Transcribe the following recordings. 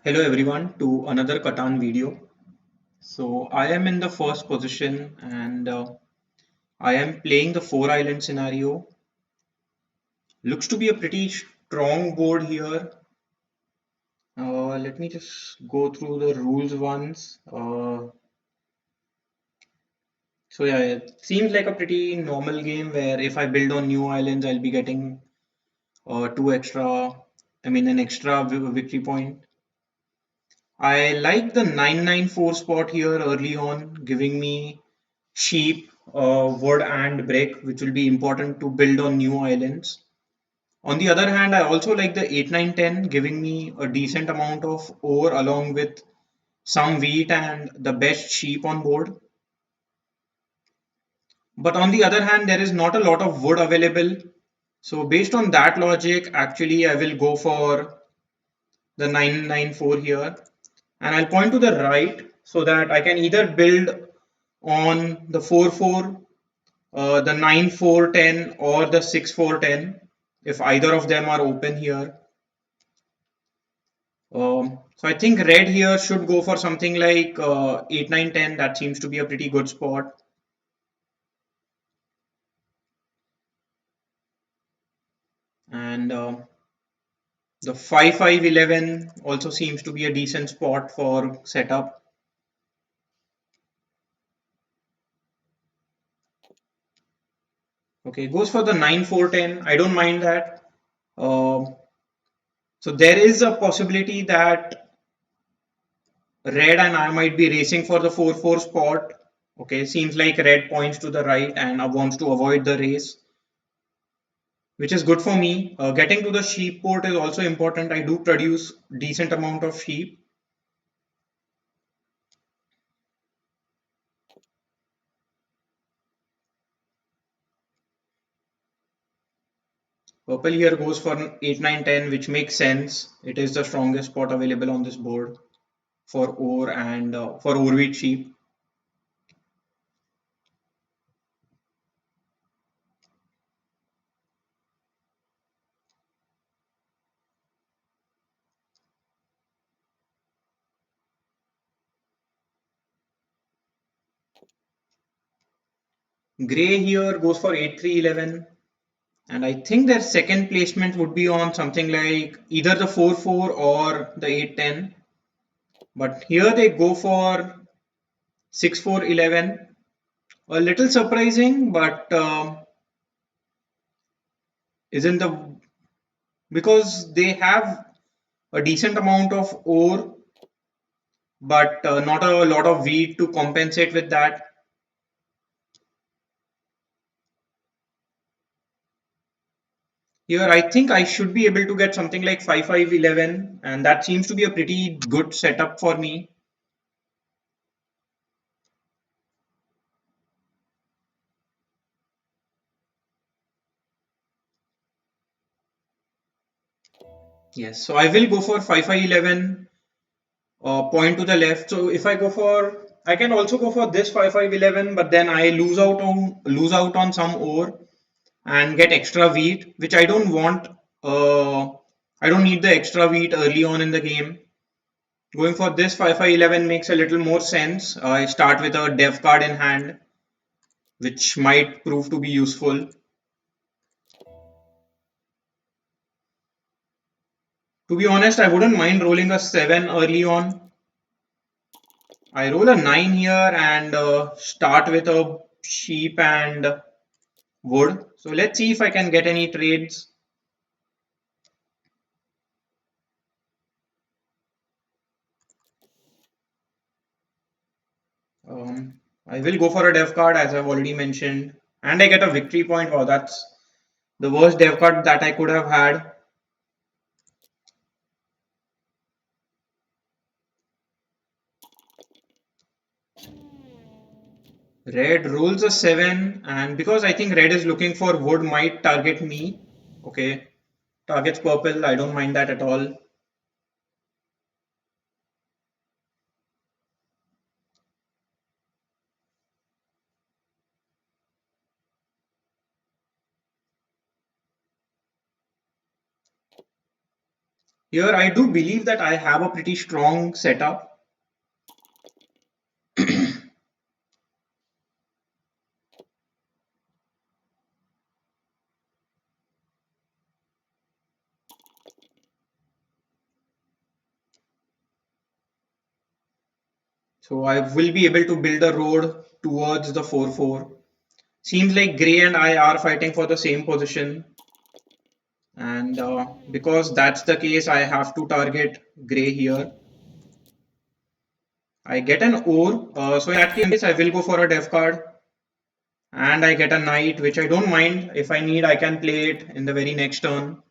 Hello everyone to another Catan video. So I am in the first position and I am playing the 4 island scenario. Looks to be a pretty strong board here. Let me just go through the rules once. So yeah, it seems like a pretty normal game where if I build on new islands, I'll be getting two extra, an extra victory point. I like the 994 spot here early on, giving me sheep, wood, and brick, which will be important to build on new islands. On the other hand, I also like the 8, 9, 10, giving me a decent amount of ore along with some wheat and the best sheep on board. But on the other hand, there is not a lot of wood available. So, based on that logic, actually, I will go for the 994 here. And I'll point to the right so that I can either build on the 4-4, the 9-4-10, or the 6-4-10 if either of them are open here. So I think red here should go for something like 8, 9, 10. That seems to be a pretty good spot. And the 5-5-11 also seems to be a decent spot for setup. Okay, goes for the 9-4-10. I don't mind that. So there is a possibility that red and I might be racing for the 4-4 spot. Okay, seems like red points to the right and wants to avoid the race, which is good for me. Getting to the sheep port is also important. I do produce decent amount of sheep. Purple here goes for 8, 9, 10, which makes sense. It is the strongest spot available on this board for ore and for ore wheat sheep. Gray here goes for 8, 3, 11. And I think their second placement would be on something like either the 4-4 or the 8-10. But here they go for 6-4-11. A little surprising, but isn't the because they have a decent amount of ore, but not a lot of wheat to compensate with that. Here, I think I should be able to get something like 5-5-11, and that seems to be a pretty good setup for me. Yes, so I will go for 5-5-11, point to the left. So if I go for, I can also go for this 5-5-11, but then I lose out on some ore and get extra wheat, which I don't want. Uh, I don't need the extra wheat early on in the game. Going for this 5-5-11 makes a little more sense. I start with a dev card in hand, which might prove to be useful. To be honest, I wouldn't mind rolling a 7 early on. I roll a 9 here and start with a sheep and wood. So let's see if I can get any trades. I will go for a dev card as I've already mentioned. And I get a victory point. Wow, that's the worst dev card that I could have had. Red rolls a 7, and because I think red is looking for wood, might target me. Okay, targets purple. I don't mind that at all. Here I do believe that I have a pretty strong setup. So I will be able to build a road towards the 4-4. Seems like Grey and I are fighting for the same position. And because that's the case, I have to target Grey here. I get an ore. So in that case, I will go for a dev card. And I get a knight, which I don't mind. If I need, I can play it in the very next turn.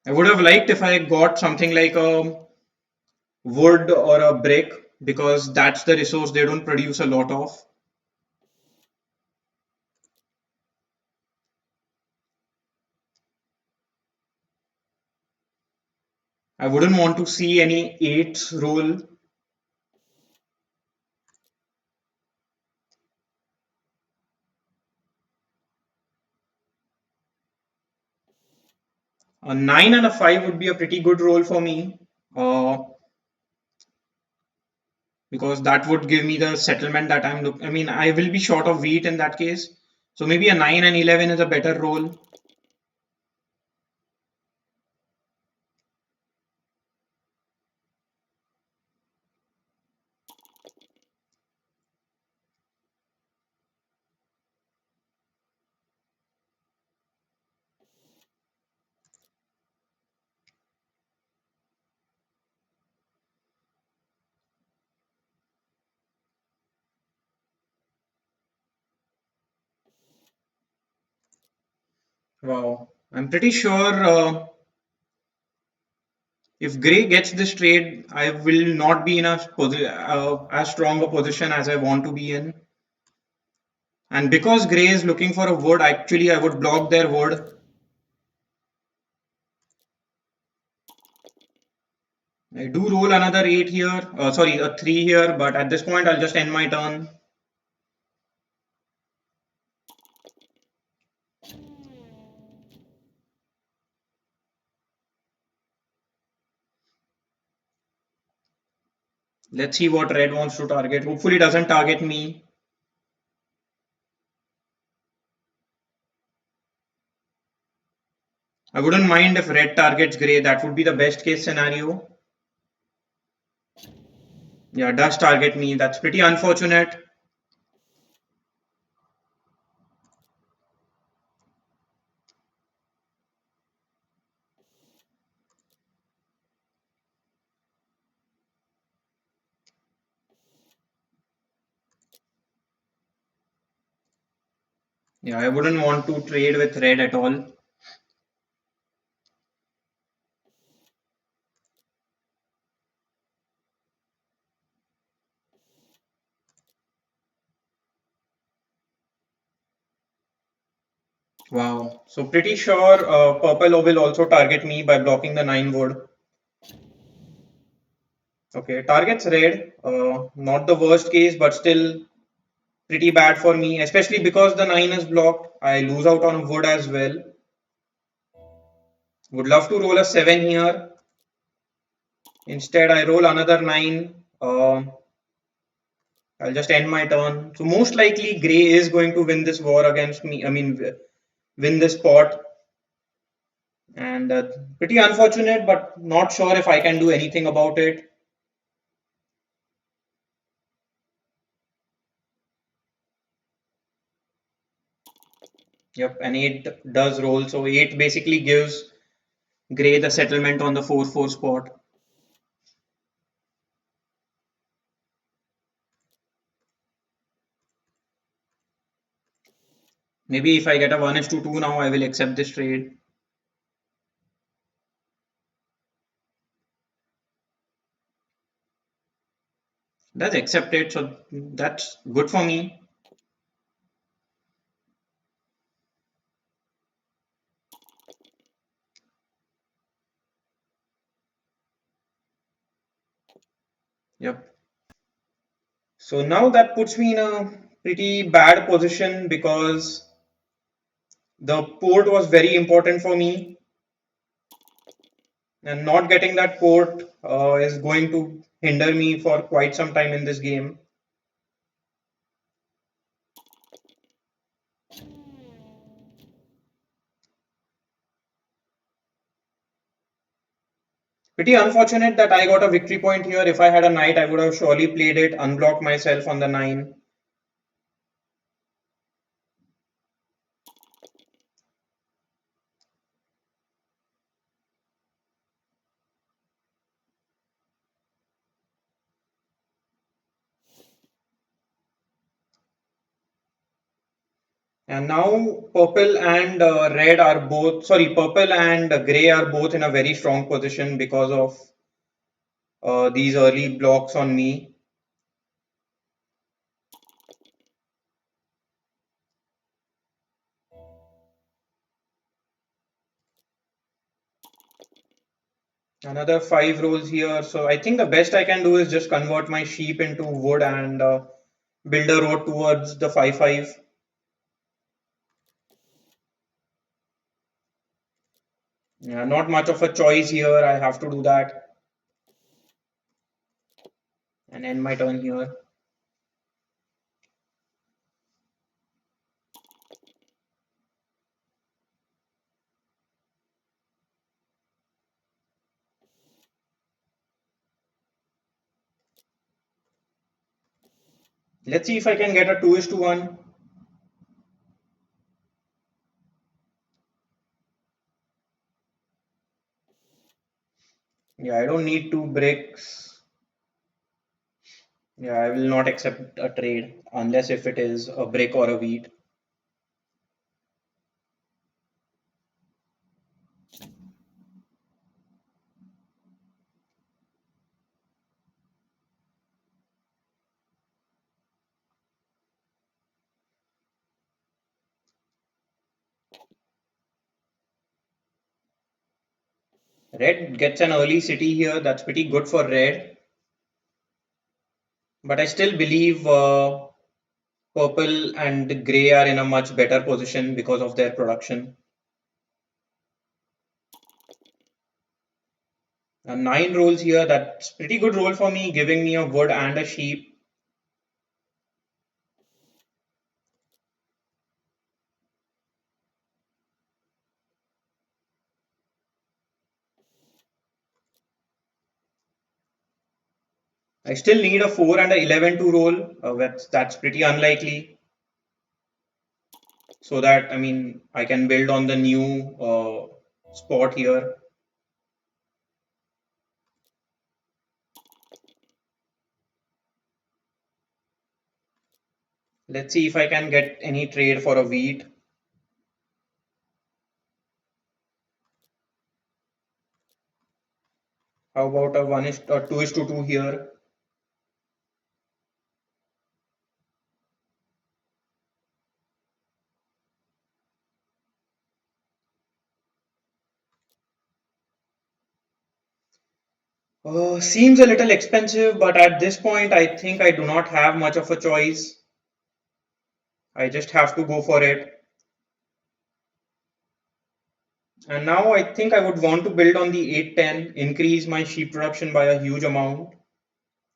I would have liked if I got something like a wood or a brick because that's the resource they don't produce a lot of. I wouldn't want to see any 8s roll. A 9 and a 5 would be a pretty good roll for me because that would give me the settlement that I'm looking. I mean, I will be short of wheat in that case. So maybe a 9 and 11 is a better roll. Wow. I'm pretty sure if Gray gets this trade, I will not be in a as strong a position as I want to be in. And because Gray is looking for a wood, actually I would block their wood. I do roll another 8 here, sorry, a 3 here, but at this point I'll just end my turn. Let's see what red wants to target. Hopefully it doesn't target me. I wouldn't mind if red targets Gray. That would be the best case scenario. Yeah, does target me. That's pretty unfortunate. Yeah, I wouldn't want to trade with red at all. Wow. So pretty sure purple will also target me by blocking the 9 wood. Okay, targets red. Not the worst case, but still pretty bad for me, especially because the 9 is blocked. I lose out on wood as well. Would love to roll a 7 here. Instead, I roll another 9. I'll just end my turn. So most likely, Gray is going to win this war against me. I mean, win this pot. And pretty unfortunate, but not sure if I can do anything about it. Yep, and 8 does roll. So 8 basically gives Gray the settlement on the 4-4 spot. Maybe if I get a 1:2 now, I will accept this trade. Does accept it, so that's good for me. Yep. So now that puts me in a pretty bad position because the port was very important for me. And not getting that port is going to hinder me for quite some time in this game. Pretty unfortunate that I got a victory point here. If I had a knight, I would have surely played it, unblocked myself on the 9. And now purple and red are both, sorry, purple and gray are both in a very strong position because of these early blocks on me. Another 5 rolls here. So I think the best I can do is just convert my sheep into wood and build a road towards the 5-5. Yeah, not much of a choice here. I have to do that and end my turn here. Let's see if I can get a 2:1. Yeah, I don't need 2 bricks. Yeah, I will not accept a trade unless if it is a brick or a wheat. Red gets an early city here. That's pretty good for red. But I still believe purple and gray are in a much better position because of their production. 9 rolls here. That's pretty good roll for me, giving me a wood and a sheep. I still need a 4 and a 11 to roll. That's pretty unlikely. So that, I mean, I can build on the new spot here. Let's see if I can get any trade for a wheat. How about a 1 is or 2:2 here? Seems a little expensive, but at this point, I think I do not have much of a choice. I just have to go for it. And now I think I would want to build on the 810, increase my sheep production by a huge amount.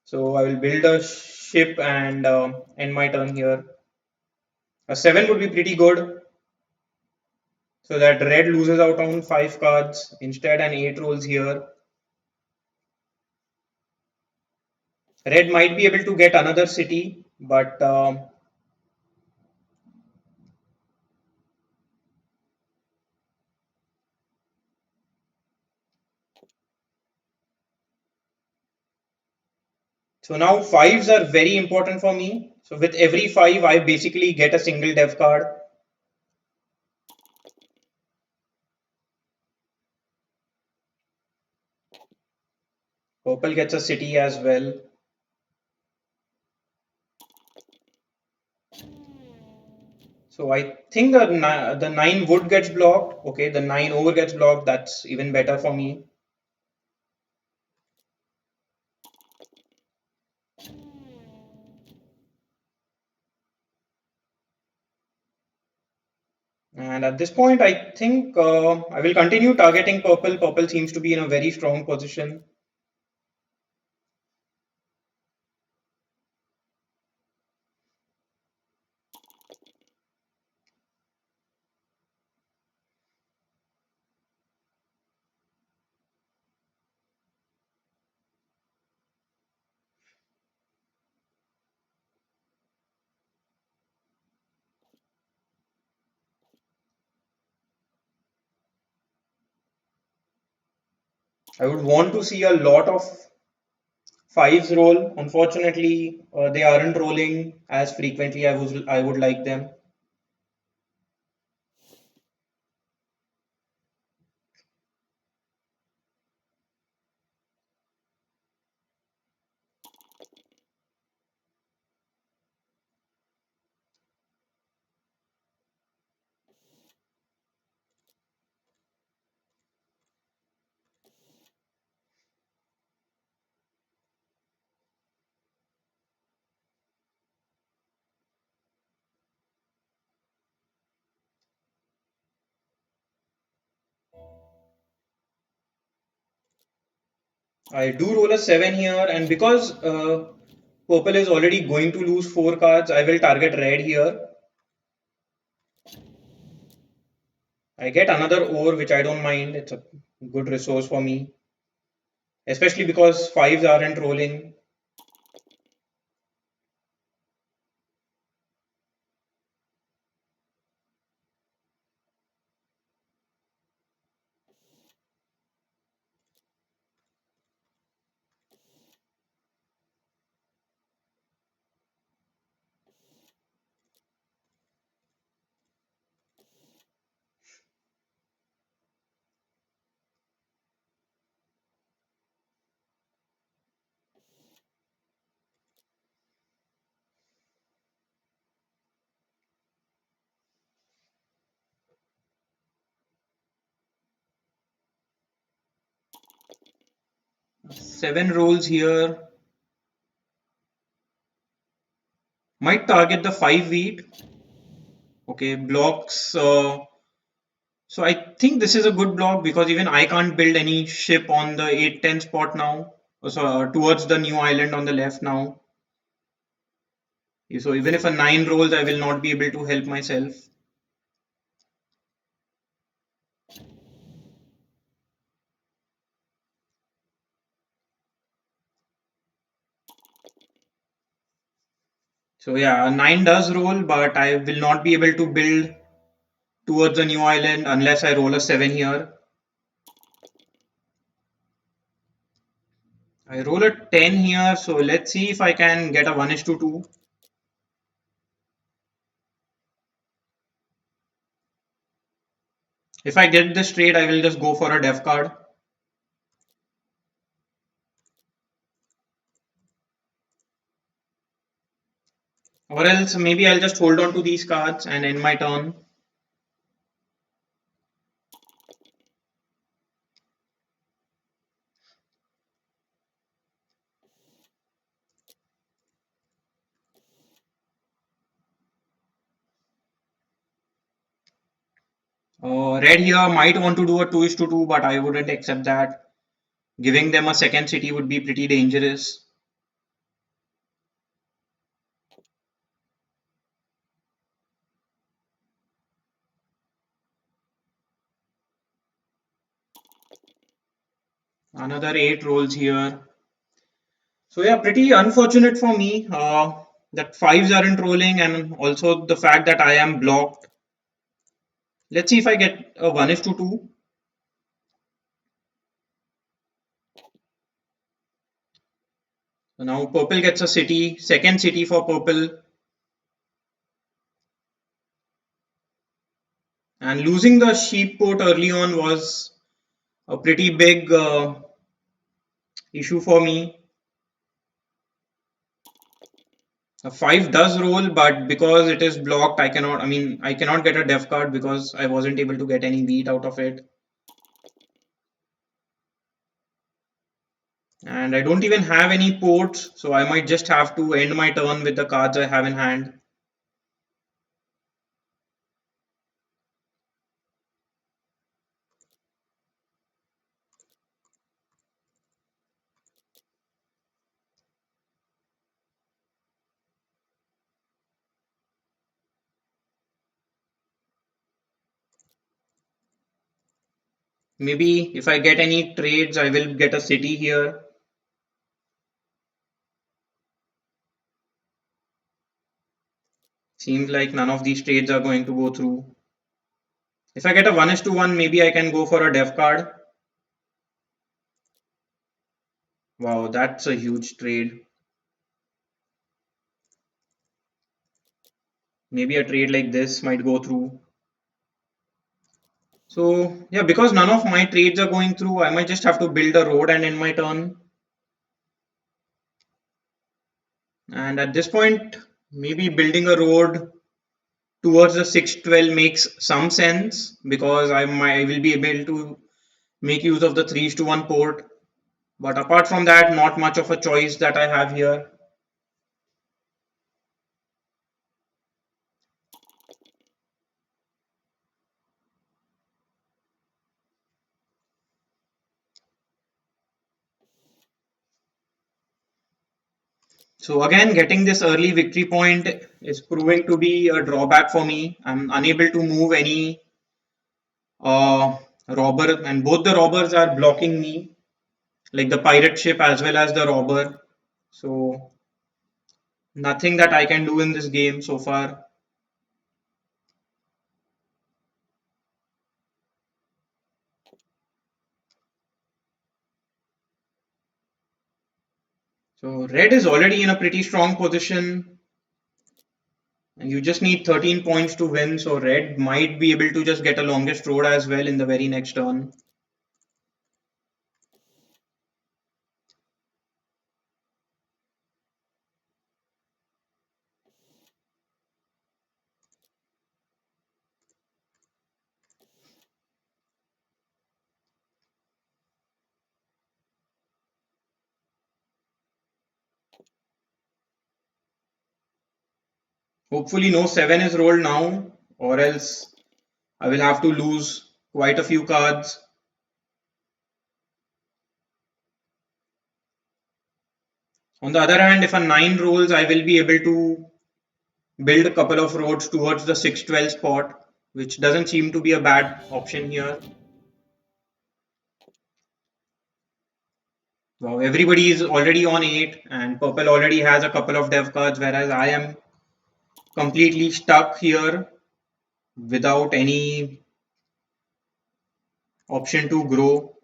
So I will build a ship and end my turn here. A 7 would be pretty good. So that red loses out on 5 cards. Instead, an 8 rolls here. Red might be able to get another city, but so now 5s are very important for me. So with every 5, I basically get a single dev card. Purple gets a city as well. So I think the 9 wood gets blocked. Okay, the 9 over gets blocked. That's even better for me. And at this point, I think I will continue targeting purple. Purple seems to be in a very strong position. I would want to see a lot of fives roll. Unfortunately, they aren't rolling as frequently I would like them. I do roll a seven here, and because purple is already going to lose four cards, I will target red here. I get another ore, which I don't mind. It's a good resource for me, especially because fives aren't rolling. Seven rolls here might target the five wheat. Okay, blocks. So I think this is a good block because even I can't build any ship on the 8-10 spot now. So towards the new island on the left now. So even if a 9 rolls, I will not be able to help myself. So yeah, a 9 does roll, but I will not be able to build towards the new island unless I roll a 7 here. I roll a 10 here, so let's see if I can get a 1:2. If I get this trade, I will just go for a dev card. Or else maybe I'll just hold on to these cards and end my turn. Red here might want to do a 2:2, but I wouldn't accept that. Giving them a second city would be pretty dangerous. Another 8 rolls here. So yeah, pretty unfortunate for me that fives aren't rolling, and also the fact that I am blocked. Let's see if I get a 1:2. So now purple gets a city, second city for purple, and losing the sheep port early on was a pretty big issue for me. A 5 does roll, but because it is blocked, I cannot. I mean, I cannot get a dev card because I wasn't able to get any wheat out of it. And I don't even have any ports, so I might just have to end my turn with the cards I have in hand. Maybe if I get any trades, I will get a city here. Seems like none of these trades are going to go through. If I get a 1:1, maybe I can go for a dev card. Wow, that's a huge trade. Maybe a trade like this might go through. So yeah, because none of my trades are going through, I might just have to build a road and end my turn. And at this point, maybe building a road towards the 612 makes some sense because I will be able to make use of the 3:1 port. But apart from that, not much of a choice that I have here. So again, getting this early victory point is proving to be a drawback for me. I'm unable to move any robber, and both the robbers are blocking me, like the pirate ship as well as the robber. So nothing that I can do in this game so far. So red is already in a pretty strong position, and you just need 13 points to win. So red might be able to just get a longest road as well in the very next turn. Hopefully no 7 is rolled now, or else I will have to lose quite a few cards. On the other hand, if a 9 rolls, I will be able to build a couple of roads towards the 612 spot, which doesn't seem to be a bad option here. Wow, everybody is already on 8, and purple already has a couple of dev cards, whereas I am completely stuck here without any option to grow.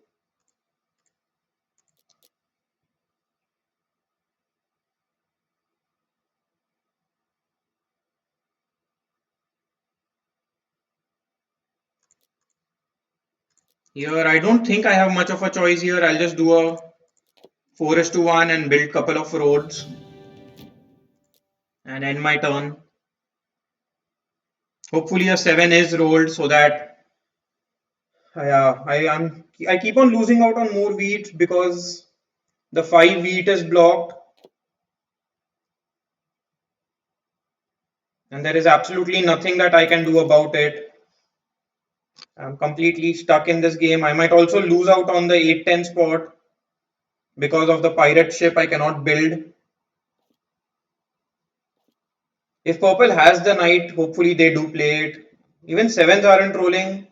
Here, I don't think I have much of a choice here. I'll just do a 4:1 and build couple of roads and end my turn. Hopefully a 7 is rolled so that I keep on losing out on more wheat because the 5 wheat is blocked and there is absolutely nothing that I can do about it. I'm completely stuck in this game. I might also lose out on the 810 spot because of the pirate ship I cannot build. If purple has the knight, hopefully they do play it. Even 7s aren't rolling.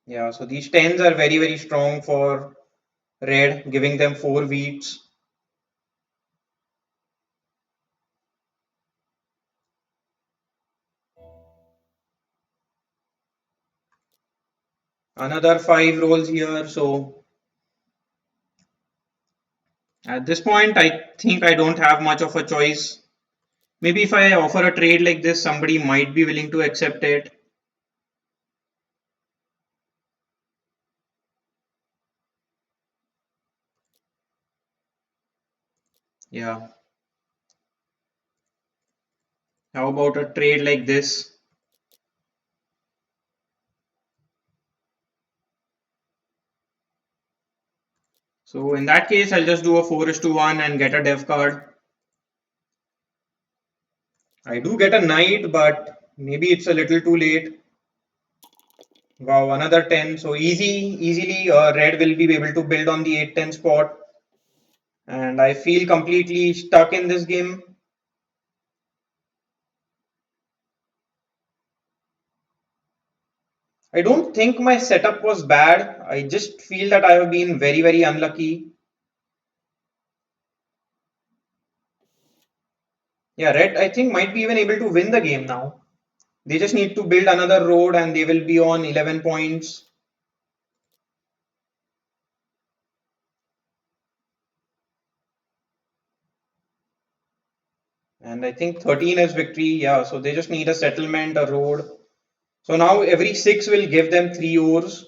Yeah, so these 10s are very, very strong for red, giving them 4 wheats. Another 5 rolls here. So at this point, I think I don't have much of a choice. Maybe if I offer a trade like this, somebody might be willing to accept it. Yeah. How about a trade like this? So in that case, I'll just do a 4:1 and get a dev card. I do get a knight, but maybe it's a little too late. Wow, another 10. So easily, red will be able to build on the 810 spot. And I feel completely stuck in this game. I don't think my setup was bad. I just feel that I have been very, very unlucky. Yeah, Red, I think, might be even able to win the game now. They just need to build another road and they will be on 11 points. And I think 13 is victory. Yeah, so they just need a settlement, a road. So now every 6 will give them 3 ores.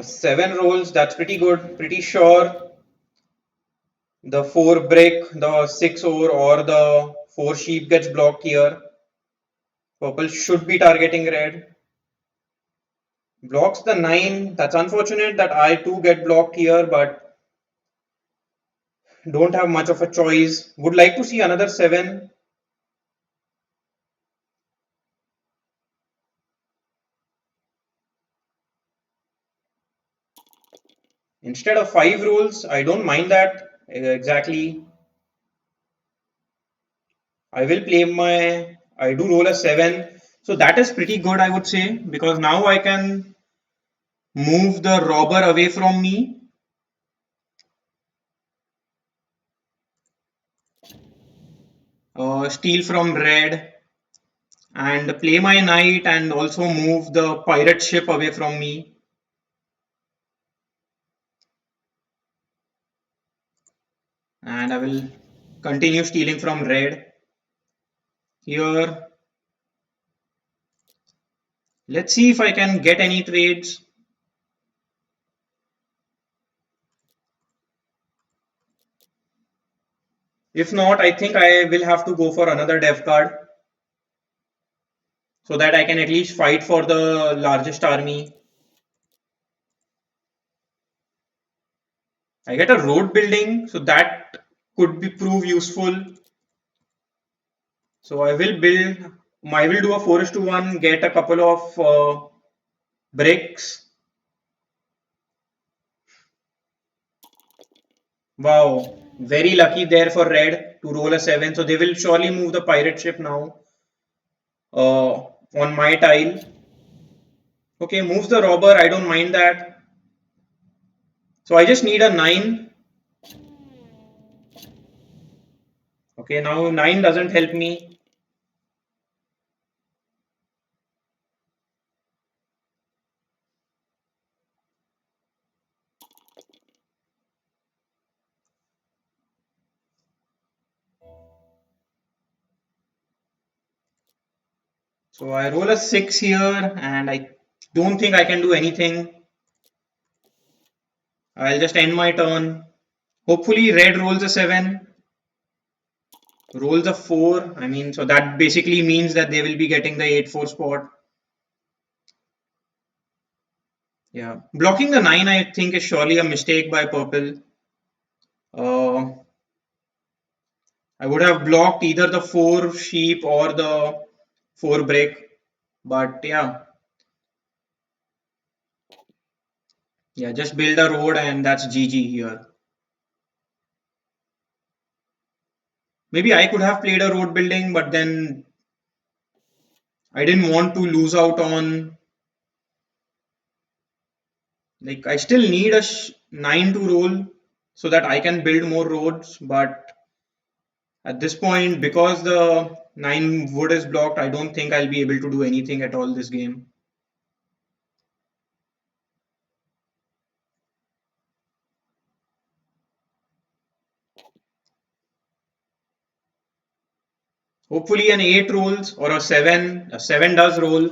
Seven rolls, that's pretty good. Pretty sure the 4 brick, the 6 ore, or the 4 sheep gets blocked here. Purple should be targeting red. Blocks the 9. That's unfortunate that I too get blocked here, but don't have much of a choice. Would like to see another 7. Instead of 5 rolls, I don't mind that exactly. I will play I do roll a 7. So that is pretty good, I would say, because now I can move the robber away from me. Steal from red and play my knight and also move the pirate ship away from me. And I will continue stealing from red. Here, let's see if I can get any trades. If not, I think I will have to go for another dev card so that I can at least fight for the largest army. I get a road building, so that could be prove useful. So I will do a 4:1, get a couple of bricks. Wow, very lucky there for red to roll a 7. So they will surely move the pirate ship now on my tile. Okay, moves the robber. I don't mind that. So I just need a 9. Okay, now 9 doesn't help me. So I roll a 6 here and I don't think I can do anything. I'll just end my turn. Hopefully red rolls a 7. Rolls a 4. I mean, so that basically means that they will be getting the 8-4 spot. Yeah. Blocking the 9, I think, is surely a mistake by purple. Uh, I would have blocked either the 4 sheep or the 4 brick. But yeah. Yeah, just build a road and that's GG here. Maybe I could have played a road building, but then I didn't want to lose out on, like, I still need a 9 to roll so that I can build more roads. But at this point, because the 9 wood is blocked, I don't think I'll be able to do anything at all this game. Hopefully an 8 rolls or a 7. A 7 does roll.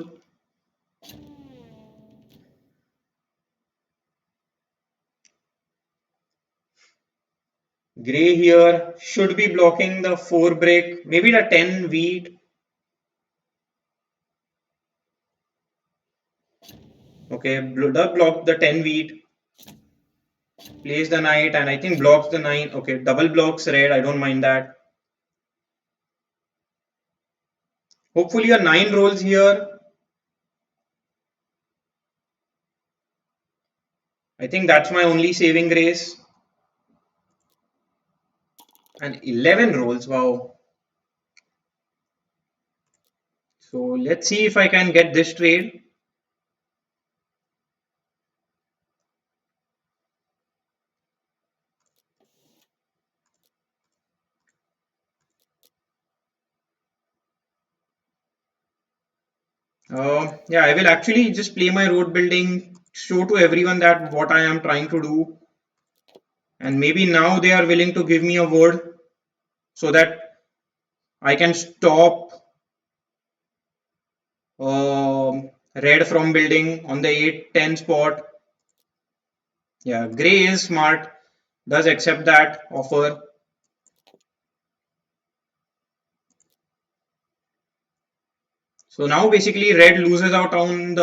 Gray here should be blocking the 4 brick, maybe the 10 wheat. Okay, does block the 10 wheat, plays the knight, and I think blocks the 9. Okay, double blocks red, I don't mind that. Hopefully a 9 rolls here. I think that's my only saving grace. And 11 rolls, wow. So let's see if I can get this trade. Yeah, I will actually just play my road building, show to everyone that what I am trying to do. And maybe now they are willing to give me a word so that I can stop red from building on the 8-10 spot. Yeah, gray is smart, does accept that offer. So now basically red loses out on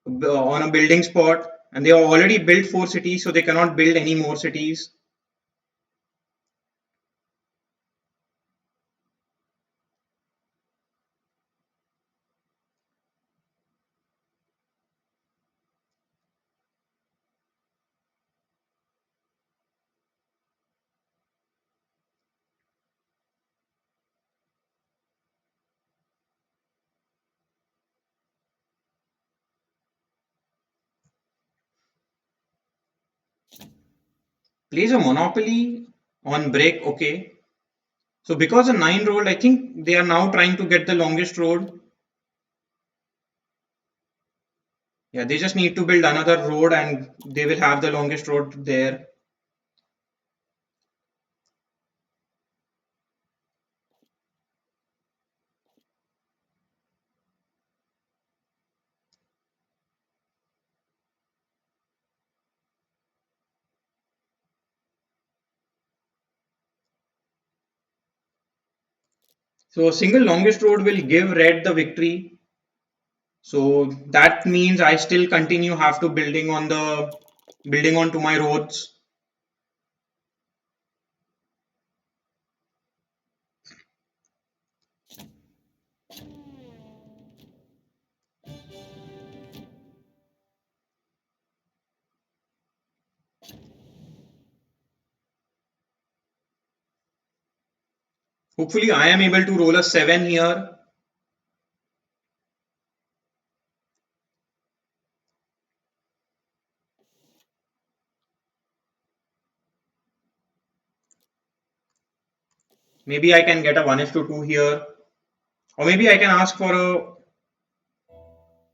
a building spot, and they have already built 4 cities, so they cannot build any more cities. Plays a monopoly on break, okay. So because a 9 rolled, I think they are now trying to get the longest road. Yeah, they just need to build another road and they will have the longest road there. So a single longest road will give red the victory. So that means I still continue have to building onto my roads. Hopefully I am able to roll a 7 here. Maybe I can get a 1:2 here. Or maybe I can ask for a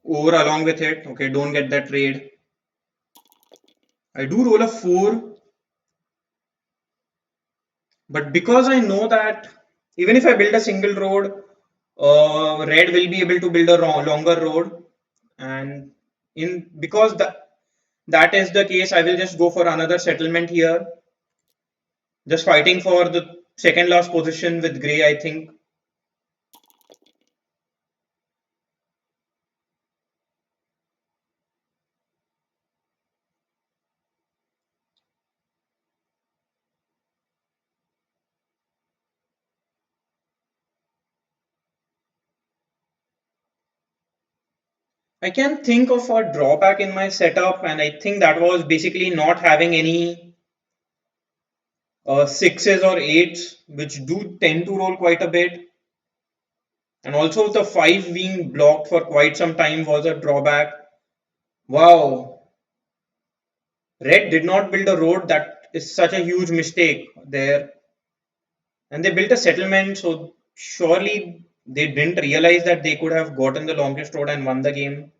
over along with it. Okay, don't get that trade. I do roll a 4, but because I know that even if I build a single road, red will be able to build a longer road, and in because that is the case, I will just go for another settlement here, just fighting for the second last position with gray, I think. I can think of a drawback in my setup, and I think that was basically not having any sixes or eights, which do tend to roll quite a bit. And also the 5 being blocked for quite some time was a drawback. Wow, red did not build a road. That is such a huge mistake there. And they built a settlement, so surely they didn't realize that they could have gotten the longest road and won the game.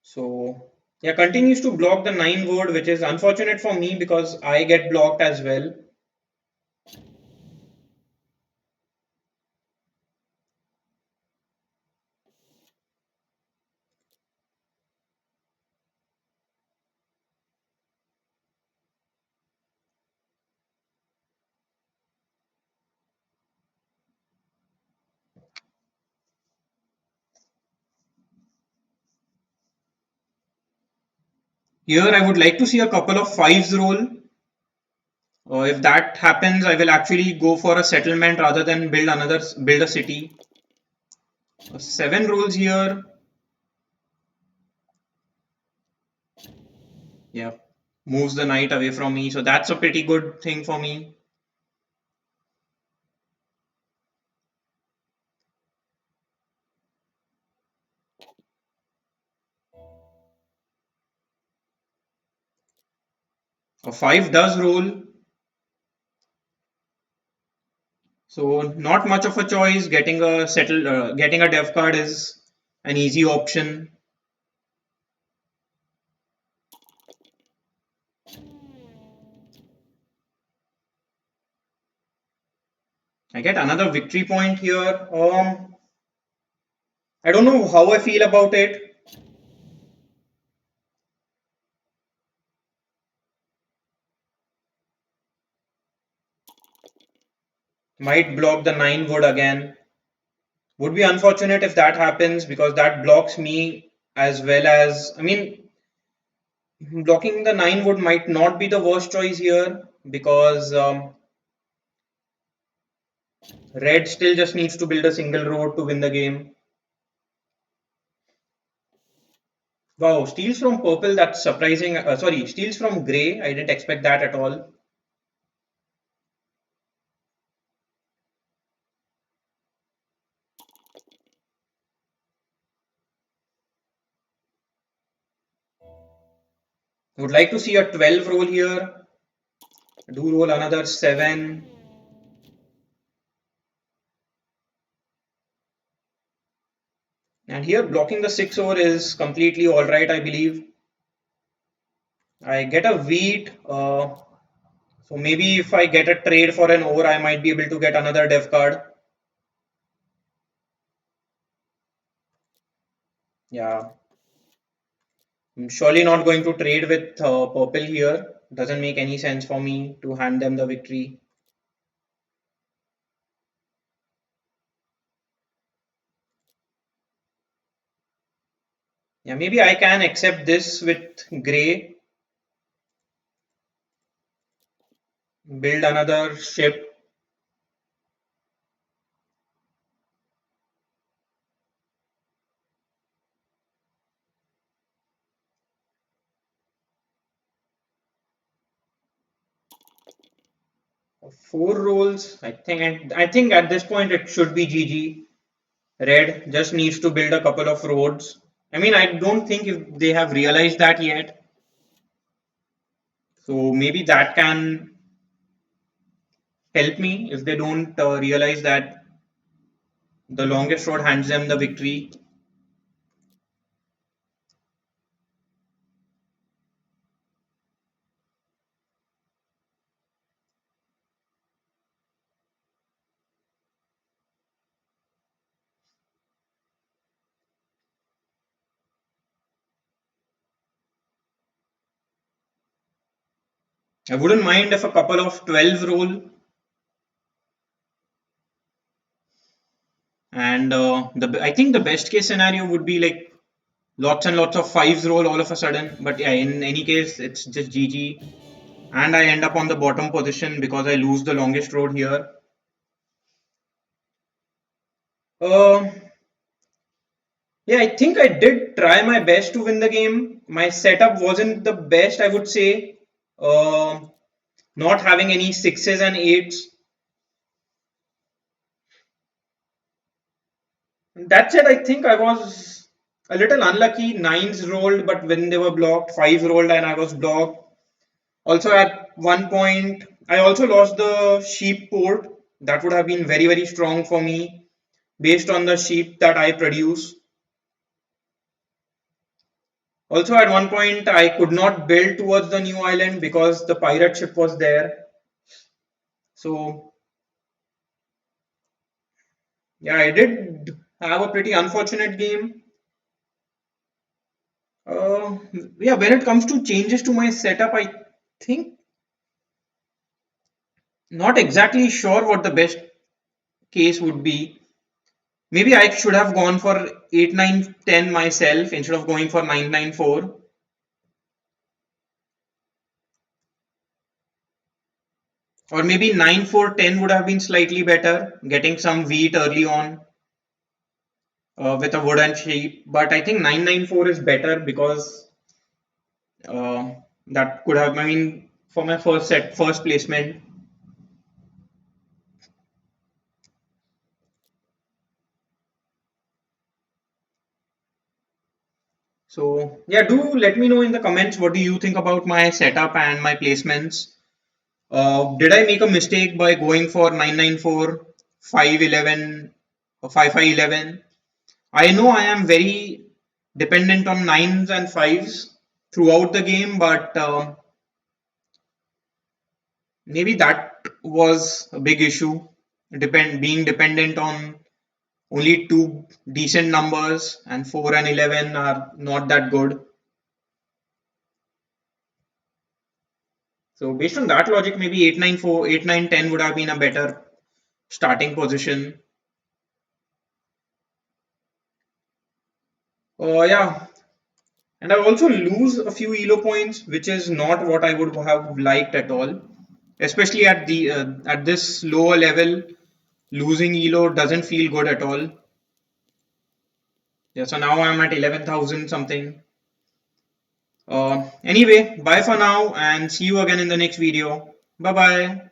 So Yeah, continues to block the 9 word, which is unfortunate for me because I get blocked as well. Here, I would like to see a couple of fives roll. If that happens, I will actually go for a settlement rather than build a city. 7 rolls here. Yeah, moves the knight away from me. So that's a pretty good thing for me. A 5 does roll. So not much of a choice. Getting a dev card is an easy option. I get another victory point here. I don't know how I feel about it. Might block the 9 wood again. Would be unfortunate if that happens because that blocks me as well as, I mean, blocking the 9 wood might not be the worst choice here because red still just needs to build a single road to win the game. Wow, steals from purple, that's surprising. Sorry, steals from grey. I didn't expect that at all. Would like to see a 12 roll here. Do roll another 7. And here blocking the 6 over is completely alright, I believe. I get a wheat. So maybe if I get a trade for an over, I might be able to get another dev card. Yeah, I'm surely not going to trade with purple here. Doesn't make any sense for me to hand them the victory. Yeah, maybe I can accept this with grey. Build another ship. Four rolls. I think at this point it should be GG. Red just needs to build a couple of roads. I mean, I don't think if they have realized that yet. So maybe that can help me if they don't realize that the longest road hands them the victory. I wouldn't mind if a couple of 12 roll and I think the best case scenario would be like lots and lots of fives roll all of a sudden. But yeah, in any case, it's just GG. And I end up on the bottom position because I lose the longest road here. Uh, yeah, I think I did try my best to win the game. My setup wasn't the best, I would say. Uh, Not having any sixes and eights. That said, I think I was a little unlucky. Nines rolled, but when they were blocked, fives rolled and I was blocked. Also, at one point, I also lost the sheep port. That would have been very, very strong for me based on the sheep that I produce. Also, at one point, I could not build towards the new island because the pirate ship was there. So, yeah, I did have a pretty unfortunate game. Uh, yeah, when it comes to changes to my setup, I think not exactly sure what the best case would be. Maybe I should have gone for 8, 9, 10 myself instead of going for 9, 9, 4. Or maybe 9, 4, 10 would have been slightly better, getting some wheat early on with a wooden sheep. But I think 994 is better because uh, that could have, I mean, for my first placement. So yeah, do let me know in the comments what do you think about my setup and my placements. Did I make a mistake by going for 994, 511, or 5511? I know I am very dependent on nines and fives throughout the game, but maybe that was a big issue. Being dependent on only two decent numbers, and 4 and 11 are not that good. So based on that logic, maybe 8, 9, 4, 8, 9, 10 would have been a better starting position. Yeah, and I also lose a few elo points, which is not what I would have liked at all. Especially at this lower level, losing elo doesn't feel good at all. Yeah, so now I'm at 11,000 something. Anyway, bye for now and see you again in the next video. Bye bye.